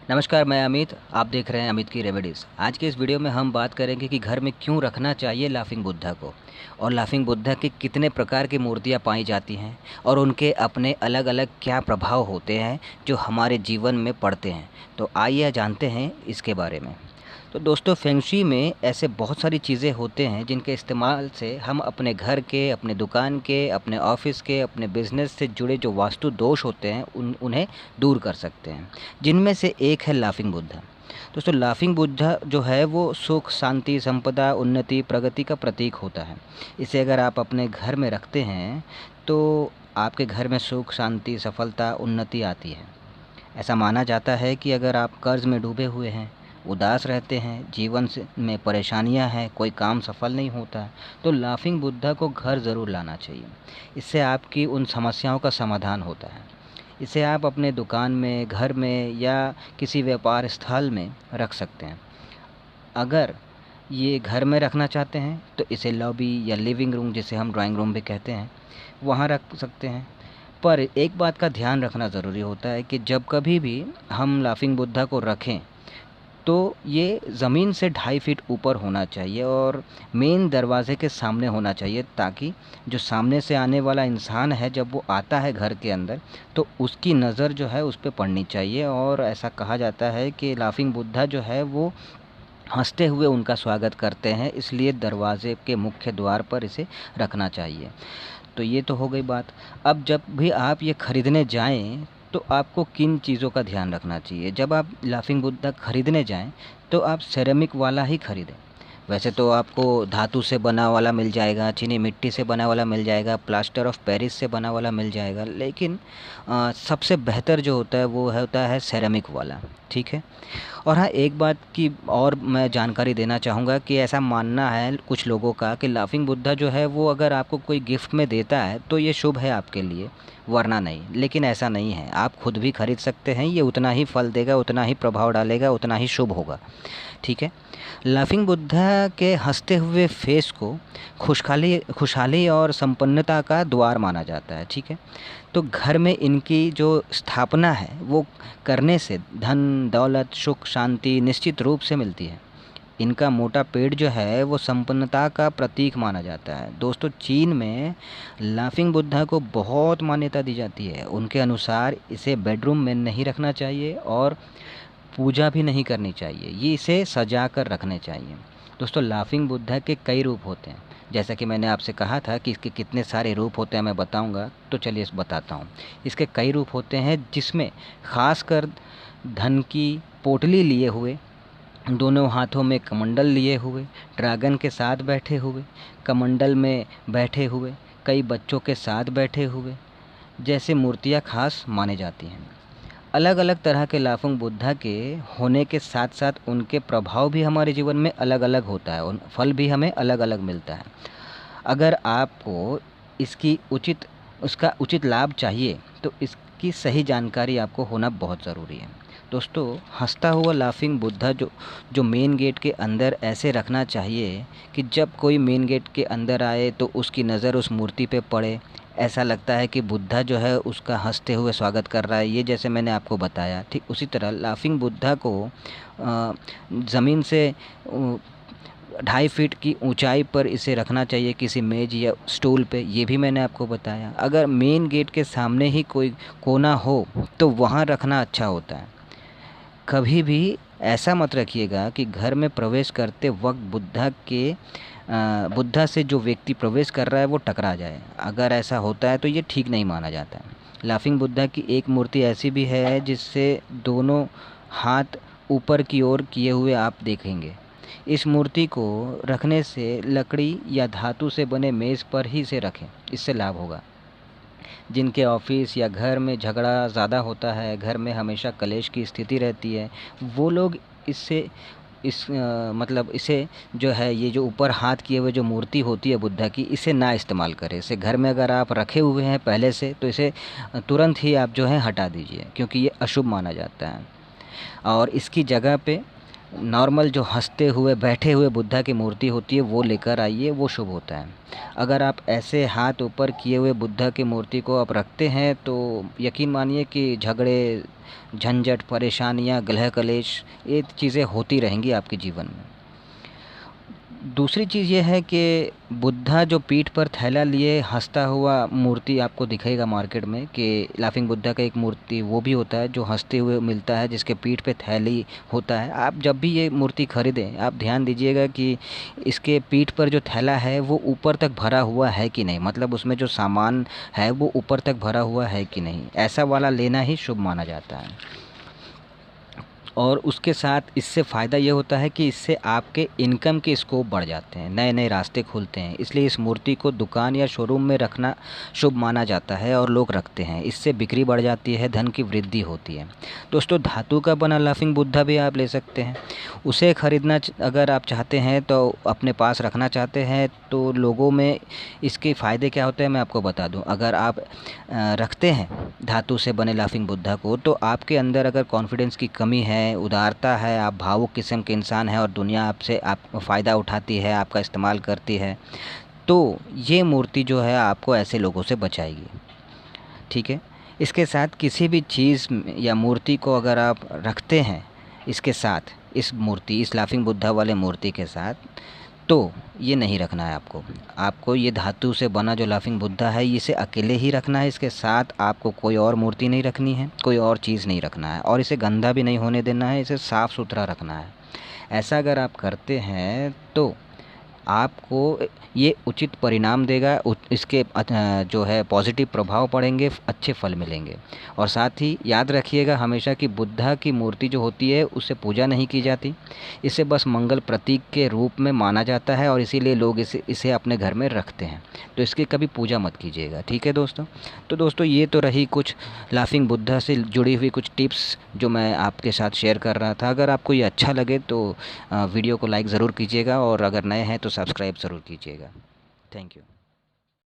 नमस्कार, मैं अमित। आप देख रहे हैं अमित की रेमेडीज़। आज के इस वीडियो में हम बात करेंगे कि घर में क्यों रखना चाहिए लाफिंग बुद्धा को, और लाफिंग बुद्धा की कितने प्रकार की मूर्तियाँ पाई जाती हैं और उनके अपने अलग-अलग क्या प्रभाव होते हैं जो हमारे जीवन में पड़ते हैं। तो आइए जानते हैं इसके बारे में। तो दोस्तों, फेंगशुई में ऐसे बहुत सारी चीज़ें होते हैं जिनके इस्तेमाल से हम अपने घर के, अपने दुकान के, अपने ऑफिस के, अपने बिजनेस से जुड़े जो वास्तु दोष होते हैं उन्हें दूर कर सकते हैं। जिनमें से एक है लाफिंग बुद्धा। दोस्तों, लाफिंग बुद्धा जो है वो सुख, शांति, संपदा, उन्नति, प्रगति का प्रतीक होता है। इसे अगर आप अपने घर में रखते हैं तो आपके घर में सुख, शांति, सफलता, उन्नति आती है। ऐसा माना जाता है कि अगर आप कर्ज में डूबे हुए हैं, उदास रहते हैं, जीवन से में परेशानियां हैं, कोई काम सफल नहीं होता, तो लाफिंग बुद्धा को घर ज़रूर लाना चाहिए। इससे आपकी उन समस्याओं का समाधान होता है। इसे आप अपने दुकान में, घर में या किसी व्यापार स्थल में रख सकते हैं। अगर ये घर में रखना चाहते हैं तो इसे लॉबी या लिविंग रूम, जिसे हम ड्राइंग रूम भी कहते हैं, वहाँ रख सकते हैं। पर एक बात का ध्यान रखना ज़रूरी होता है कि जब कभी भी हम लाफिंग बुद्धा को रखें तो ये ज़मीन से 2.5 फीट ऊपर होना चाहिए और मेन दरवाज़े के सामने होना चाहिए, ताकि जो सामने से आने वाला इंसान है जब वो आता है घर के अंदर तो उसकी नज़र जो है उस पे पड़नी चाहिए। और ऐसा कहा जाता है कि लाफिंग बुद्धा जो है वो हंसते हुए उनका स्वागत करते हैं, इसलिए दरवाज़े के मुख्य द्वार पर इसे रखना चाहिए। तो ये तो हो गई बात। अब जब भी आप ये ख़रीदने जाएँ तो आपको किन चीज़ों का ध्यान रखना चाहिए। जब आप लाफिंग बुद्धा ख़रीदने जाएँ तो आप सेरेमिक वाला ही ख़रीदें। वैसे तो आपको धातु से बना वाला मिल जाएगा, चीनी मिट्टी से बना वाला मिल जाएगा, प्लास्टर ऑफ पेरिस से बना वाला मिल जाएगा, लेकिन सबसे बेहतर जो होता है वो होता है सेरेमिक वाला। ठीक है। और हाँ, एक बात की और मैं जानकारी देना चाहूँगा कि ऐसा मानना है कुछ लोगों का कि लाफिंग बुद्धा जो है वो अगर आपको कोई गिफ्ट में देता है तो ये शुभ है आपके लिए, वरना नहीं। लेकिन ऐसा नहीं है, आप खुद भी खरीद सकते हैं। ये उतना ही फल देगा, उतना ही प्रभाव डालेगा, उतना ही शुभ होगा। ठीक है। लाफिंग बुद्धा के हंसते हुए फेस को खुशहाली और संपन्नता का द्वार माना जाता है। ठीक है। तो घर में इनकी जो स्थापना है वो करने से धन, दौलत, सुख, शांति निश्चित रूप से मिलती है। इनका मोटा पेड़ जो है वो संपन्नता का प्रतीक माना जाता है। दोस्तों, चीन में लाफिंग बुद्धा को बहुत मान्यता दी जाती है। उनके अनुसार इसे बेडरूम में नहीं रखना चाहिए और पूजा भी नहीं करनी चाहिए, ये इसे सजा कर रखने चाहिए। दोस्तों, लाफिंग बुद्धा के कई रूप होते हैं। जैसा कि मैंने आपसे कहा था कि इसके कितने सारे रूप होते हैं मैं बताऊंगा, तो चलिए इस बताता हूँ। इसके कई रूप होते हैं, जिसमें खासकर धन की पोटली लिए हुए, दोनों हाथों में कमंडल लिए हुए, ड्रैगन के साथ बैठे हुए, कमंडल में बैठे हुए, कई बच्चों के साथ बैठे हुए जैसे मूर्तियाँ खास मानी जाती हैं। अलग अलग तरह के लाफिंग बुद्धा के होने के साथ साथ उनके प्रभाव भी हमारे जीवन में अलग अलग होता है, उन फल भी हमें अलग अलग मिलता है। अगर आपको इसकी उसका उचित लाभ चाहिए तो इसकी सही जानकारी आपको होना बहुत ज़रूरी है। दोस्तों, हंसता हुआ लाफिंग बुद्धा जो जो मेन गेट के अंदर ऐसे रखना चाहिए कि जब कोई मेन गेट के अंदर आए तो उसकी नज़र उस मूर्ति पे पड़े। ऐसा लगता है कि बुद्धा जो है उसका हंसते हुए स्वागत कर रहा है, ये जैसे मैंने आपको बताया। ठीक उसी तरह लाफिंग बुद्धा को ज़मीन से 2.5 फीट की ऊंचाई पर इसे रखना चाहिए, किसी मेज या स्टूल पे, ये भी मैंने आपको बताया। अगर मेन गेट के सामने ही कोई कोना हो तो वहाँ रखना अच्छा होता है। कभी भी ऐसा मत रखिएगा कि घर में प्रवेश करते वक्त बुद्धा से जो व्यक्ति प्रवेश कर रहा है वो टकरा जाए। अगर ऐसा होता है तो ये ठीक नहीं माना जाता है। लाफिंग बुद्धा की एक मूर्ति ऐसी भी है जिससे दोनों हाथ ऊपर की ओर किए हुए आप देखेंगे। इस मूर्ति को रखने से लकड़ी या धातु से बने मेज़ पर ही इसे रखें, इससे लाभ होगा। जिनके ऑफिस या घर में झगड़ा ज़्यादा होता है, घर में हमेशा कलेश की स्थिति रहती है, वो लोग इससे मतलब इसे जो है, ये जो ऊपर हाथ किए हुए जो मूर्ति होती है बुद्धा की, इसे ना इस्तेमाल करें। इसे घर में अगर आप रखे हुए हैं पहले से तो इसे तुरंत ही आप जो है हटा दीजिए, क्योंकि ये अशुभ माना जाता है। और इसकी जगह पे नॉर्मल जो हंसते हुए बैठे हुए बुद्धा की मूर्ति होती है वो लेकर आइए, वो शुभ होता है। अगर आप ऐसे हाथ ऊपर किए हुए बुद्धा की मूर्ति को आप रखते हैं तो यकीन मानिए कि झगड़े, झंझट, परेशानियाँ, गृह कलेश, ये चीज़ें होती रहेंगी आपके जीवन में। दूसरी चीज़ ये है कि बुद्धा जो पीठ पर थैला लिए हंसता हुआ मूर्ति आपको दिखेगा मार्केट में, कि लाफिंग बुद्धा का एक मूर्ति वो भी होता है जो हंसते हुए मिलता है, जिसके पीठ पे थैली होता है। आप जब भी ये मूर्ति खरीदें आप ध्यान दीजिएगा कि इसके पीठ पर जो थैला है वो ऊपर तक भरा हुआ है कि नहीं, मतलब उसमें जो सामान है वो ऊपर तक भरा हुआ है कि नहीं। ऐसा वाला लेना ही शुभ माना जाता है। और उसके साथ इससे फ़ायदा ये होता है कि इससे आपके इनकम के स्कोप बढ़ जाते हैं, नए नए रास्ते खुलते हैं। इसलिए इस मूर्ति को दुकान या शोरूम में रखना शुभ माना जाता है और लोग रखते हैं। इससे बिक्री बढ़ जाती है, धन की वृद्धि होती है। दोस्तों, धातु का बना लाफिंग बुद्धा भी आप ले सकते हैं। उसे ख़रीदना अगर आप चाहते हैं तो अपने पास रखना चाहते हैं तो लोगों में इसके फ़ायदे क्या होते हैं मैं आपको बता दूं। अगर आप रखते हैं धातु से बने लाफिंग बुद्धा को तो आपके अंदर अगर कॉन्फिडेंस की कमी है, उदारता है, आप भावुक किस्म के इंसान हैं और दुनिया आपसे फ़ायदा उठाती है, आपका इस्तेमाल करती है, तो ये मूर्ति जो है आपको ऐसे लोगों से बचाएगी। ठीक है। इसके साथ किसी भी चीज़ या मूर्ति को अगर आप रखते हैं इसके साथ, इस लाफिंग बुद्धा वाले मूर्ति के साथ, तो ये नहीं रखना है आपको। आपको ये धातु से बना जो लाफिंग बुद्धा है इसे अकेले ही रखना है। इसके साथ आपको कोई और मूर्ति नहीं रखनी है, कोई और चीज़ नहीं रखना है, और इसे गंदा भी नहीं होने देना है, इसे साफ़ सुथरा रखना है। ऐसा अगर आप करते हैं तो आपको ये उचित परिणाम देगा, इसके जो है पॉजिटिव प्रभाव पड़ेंगे, अच्छे फल मिलेंगे। और साथ ही याद रखिएगा हमेशा कि बुद्धा की मूर्ति जो होती है उससे पूजा नहीं की जाती, इसे बस मंगल प्रतीक के रूप में माना जाता है और इसीलिए लोग इसे अपने घर में रखते हैं। तो इसकी कभी पूजा मत कीजिएगा। ठीक है दोस्तों। तो दोस्तों, ये तो रही कुछ लाफिंग बुद्धा से जुड़ी हुई कुछ टिप्स जो मैं आपके साथ शेयर कर रहा था। अगर आपको ये अच्छा लगे तो वीडियो को लाइक ज़रूर कीजिएगा और अगर नए हैं तो सब्सक्राइब ज़रूर कीजिएगा। Thank you.